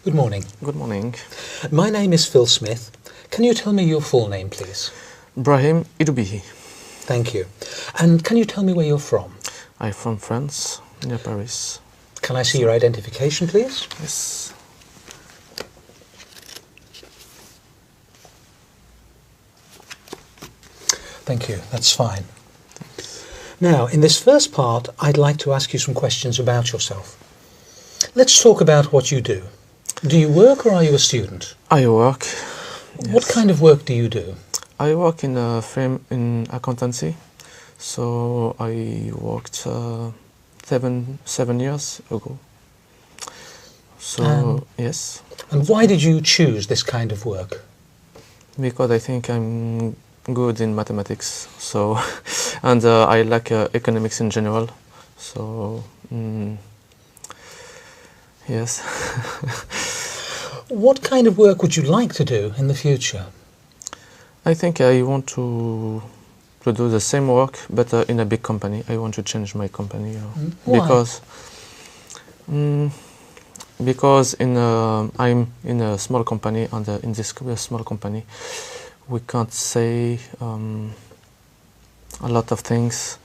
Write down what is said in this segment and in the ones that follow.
Good morning. Good morning. My name is Phil Smith. Can you tell me your full name, please? Brahim Idoubihi. Thank you. And can you tell me where you're from? I'm from France, near Paris. Can I see your identification, please? Yes. Thank you. That's fine. Now, in this first part, I'd like to ask you some questions about yourself. Let's talk about what you do. Do you work or are you a student? I work. What Yes. kind of work do you do? I work in a firm in accountancy. So I worked 7 years ago. So yes, And why did you choose this kind of work? because I think I'm good in mathematics. So and I like economics in general. So yes. What kind of work would you like to do in the future? I think I want to do the same work, but in a big company. I want to change my company Why? because I'm in a small company, and in this small company, we can't say a lot of things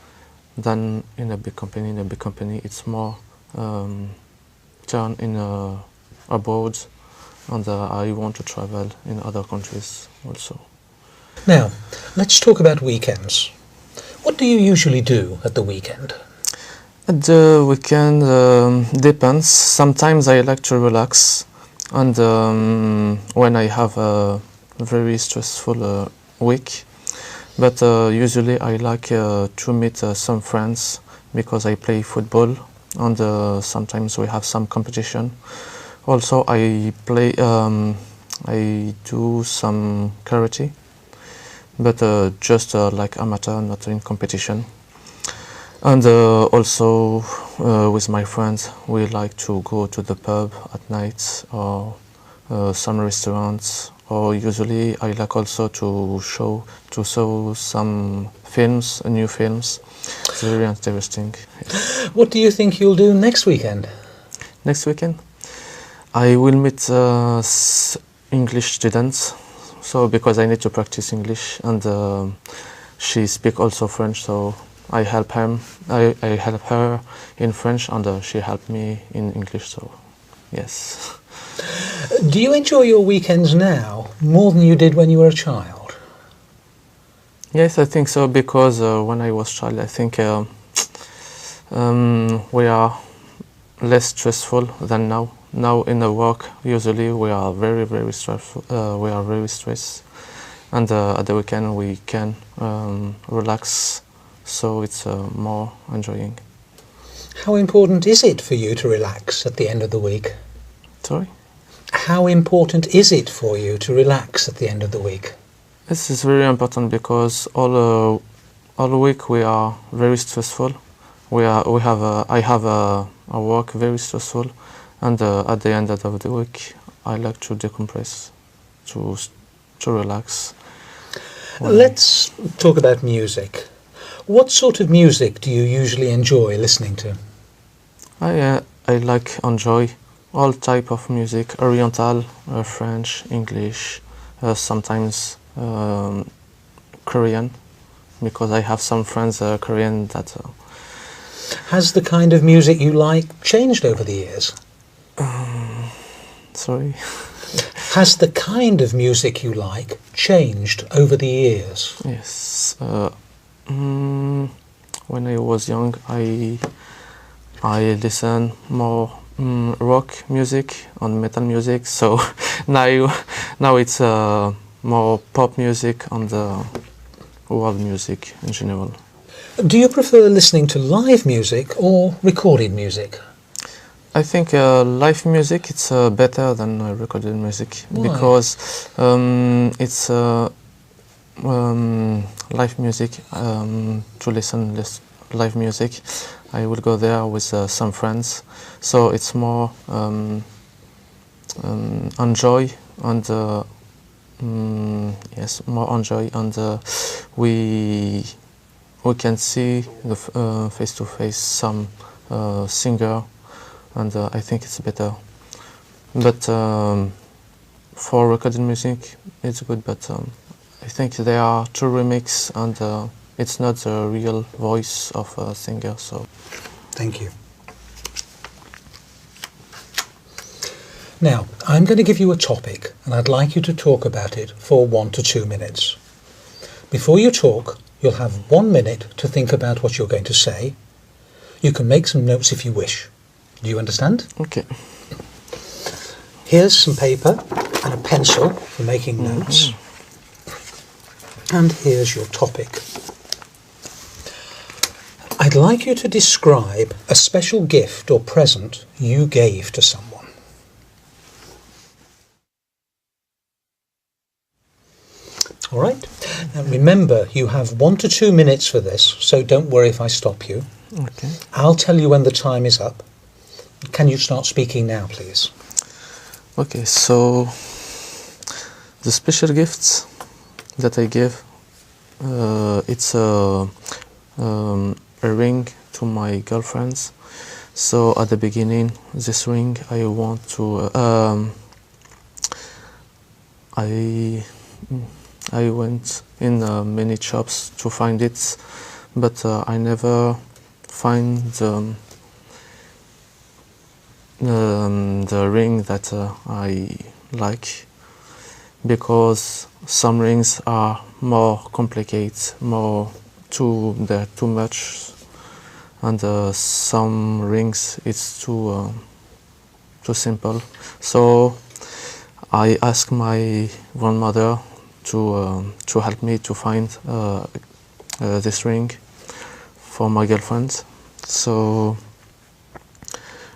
than in a big company. In a big company, it's more turn in abroad, and I want to travel in other countries also. Now, let's talk about weekends. What do you usually do at the weekend? At the weekend depends. Sometimes I like to relax, and when I have a very stressful week. But usually I like to meet some friends because I play football, and sometimes we have some competition. Also, I do some karate, but just like amateur, not in competition. And also with my friends, we like to go to the pub at night, or some restaurants, or usually I like also to show some films, new films. It's very interesting. Yes. What do you think you'll do next weekend? Next weekend, I will meet English students. So because I need to practice English, and she speaks also French, so I help him. I help her in French, and she helped me in English. So yes. Do you enjoy your weekends now more than you did when you were a child? Yes, I think so, because when I was child, I think we are less stressful than now. Now in the work, usually we are very, very stressful. We are very stressed, and at the weekend we can relax, so it's more enjoying. How important is it for you to relax at the end of the week? Sorry? How important is it for you to relax at the end of the week? This is very important because all week we are very stressful. I have a work very stressful, and at the end of the week I like to decompress, to relax. Let's talk about music. What sort of music do you usually enjoy listening to? I enjoy all type of music: Oriental, French, English, sometimes Korean, because I have some friends Korean that. Has the kind of music you like changed over the years? Sorry. Has the kind of music you like changed over the years? Yes. When I was young, I listened more rock music and metal music. So now it's more pop music and world music in general. Do you prefer listening to live music or recorded music? I think live music it's better than recorded music. Why? Because it's live music. To listen live music, I will go there with some friends, so it's more enjoy, and yes, more enjoy, and we can see the face to face some singer, and I think it's better. But for recorded music, it's good. But I think there are two remix, and it's not the real voice of a singer. So Thank you. Now, I'm going to give you a topic, and I'd like you to talk about it for 1 to 2 minutes. Before you talk, you'll have 1 minute to think about what you're going to say. You can make some notes if you wish. Do you understand? okay. Here's some paper and a pencil for making notes. And here's your topic. I'd like you to describe a special gift or present you gave to someone. All right. Now remember, you have 1 to 2 minutes for this, so don't worry if I stop you. Okay. I'll tell you when the time is up. Can you start speaking now, please? Okay. So the special gifts that I give, it's a ring to my girlfriends. So at the beginning, this ring I want to. I went in many shops to find it, but I never find the ring that I like, because some rings are more complicated, they're too much, and some rings it's too simple. So I asked my grandmother to help me to find this ring for my girlfriend. So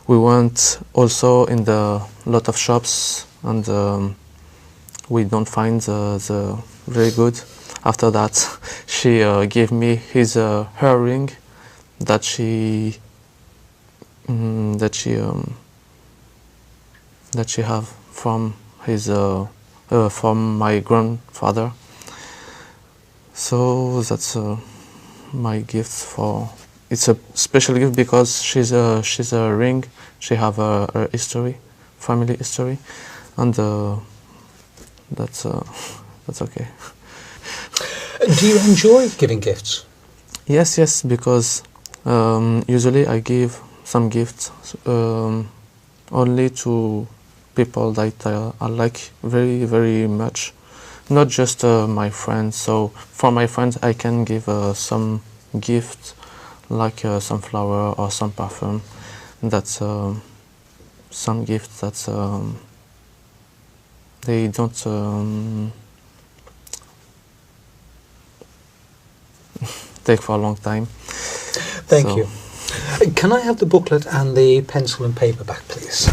we went also in the lot of shops, and we don't find the very good. After that, she gave me her ring that she have from my grandfather. So that's my gift for. It's a special gift because she's a ring. She have a history, family history, and that's okay. Do you enjoy giving gifts? Yes, because usually I give some gifts only to people that I like very, very much, not just my friends. So for my friends, I can give some gift, like some flower or some perfume. That's some gifts that they don't take for a long time. Thank you. Can I have the booklet and the pencil and paper back, please?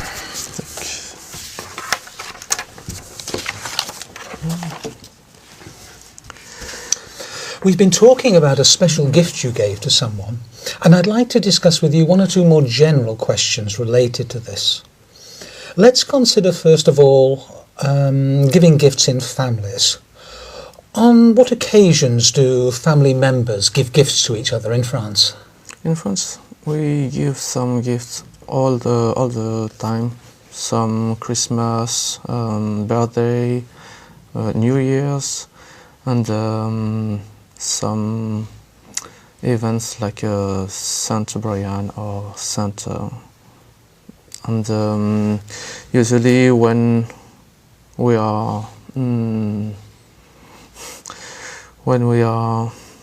We've been talking about a special gift you gave to someone, and I'd like to discuss with you 1 or 2 more general questions related to this. Let's consider first of all giving gifts in families. On what occasions do family members give gifts to each other in France? In France, we give some gifts all the time. Some Christmas, birthday, New Year's, and some events like Saint Brian or Saint. And usually when we are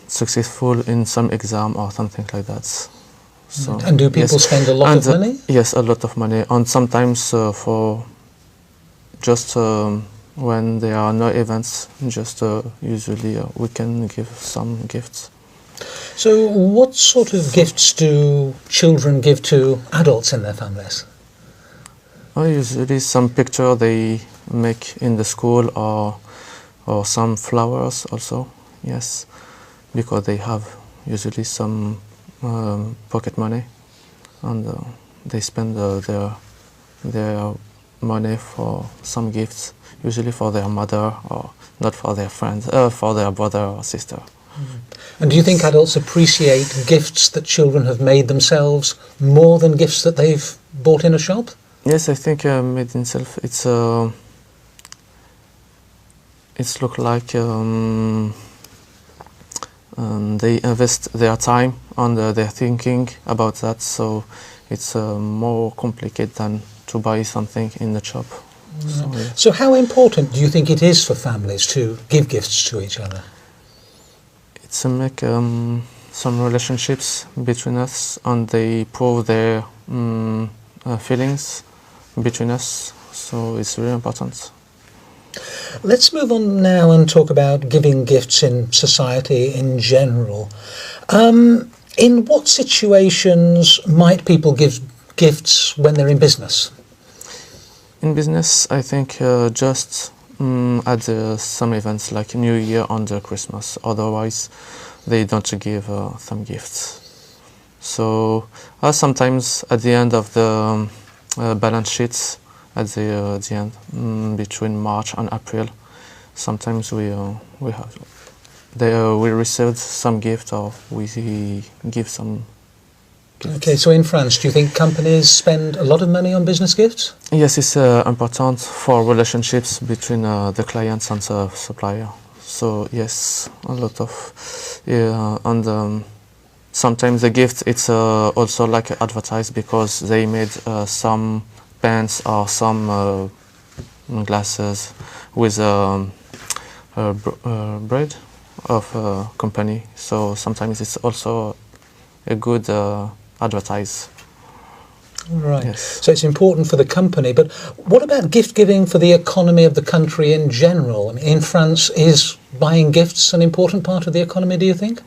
successful in some exam or something like that. So, and do people spend a lot of money? Yes, a lot of money. And sometimes for just when there are no events, just usually we can give some gifts. So what sort of gifts do children give to adults in their families? Usually some picture they make in the school, or some flowers also, yes, because they have usually some pocket money, and they spend their money for some gifts, usually for their mother, or not for their friends, for their brother or sister. Mm-hmm. And do you think adults appreciate gifts that children have made themselves more than gifts that they've bought in a shop? Yes, I think made in self. It's look like they invest their time on their thinking about that. So it's more complicated than to buy something in the shop. So, yeah. So how important do you think it is for families to give gifts to each other? It's make some relationships between us, and they prove their feelings between us. So it's really important. Let's move on now and talk about giving gifts in society in general. In what situations might people give gifts when they're in business? In business, I think just at some events like New Year and Christmas. Otherwise, they don't give some gifts. So sometimes at the end of the balance sheets, at the end between March and April, sometimes we received some gift, or we give some gifts. Okay, so in France, do you think companies spend a lot of money on business gifts? Yes, it's important for relationships between the clients and the supplier. So yes, a lot of, yeah, and sometimes the gift it's also like advertised because they made some pens or some glasses with bread of a company. So sometimes it's also a good advertise. Right. Yes. So it's important for the company, but what about gift giving for the economy of the country in general? I mean, in France, is buying gifts an important part of the economy, do you think?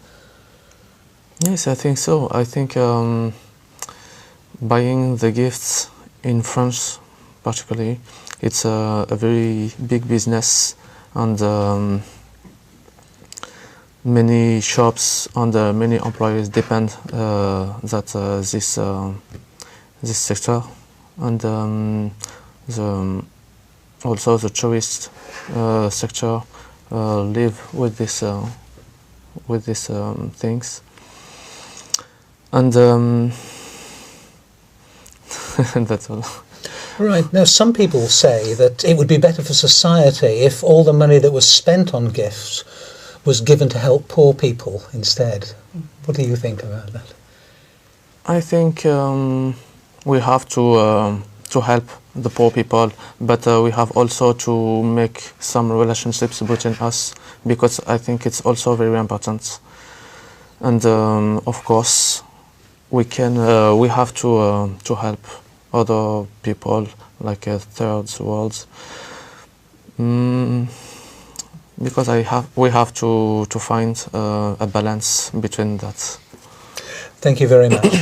Yes, I think so. I think buying the gifts in France, particularly, it's a very big business, and many shops and many employees depend this sector, and also the tourist sector live with these things, and that's all. Right. Now, some people say that it would be better for society if all the money that was spent on gifts was given to help poor people instead. What do you think about that? I think we have to help the poor people, but we have also to make some relationships between us, because I think it's also very important. And of course, we have to help other people like third world, because we have to find a balance between that. Thank you very much.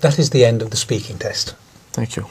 That is the end of the speaking test. Thank you.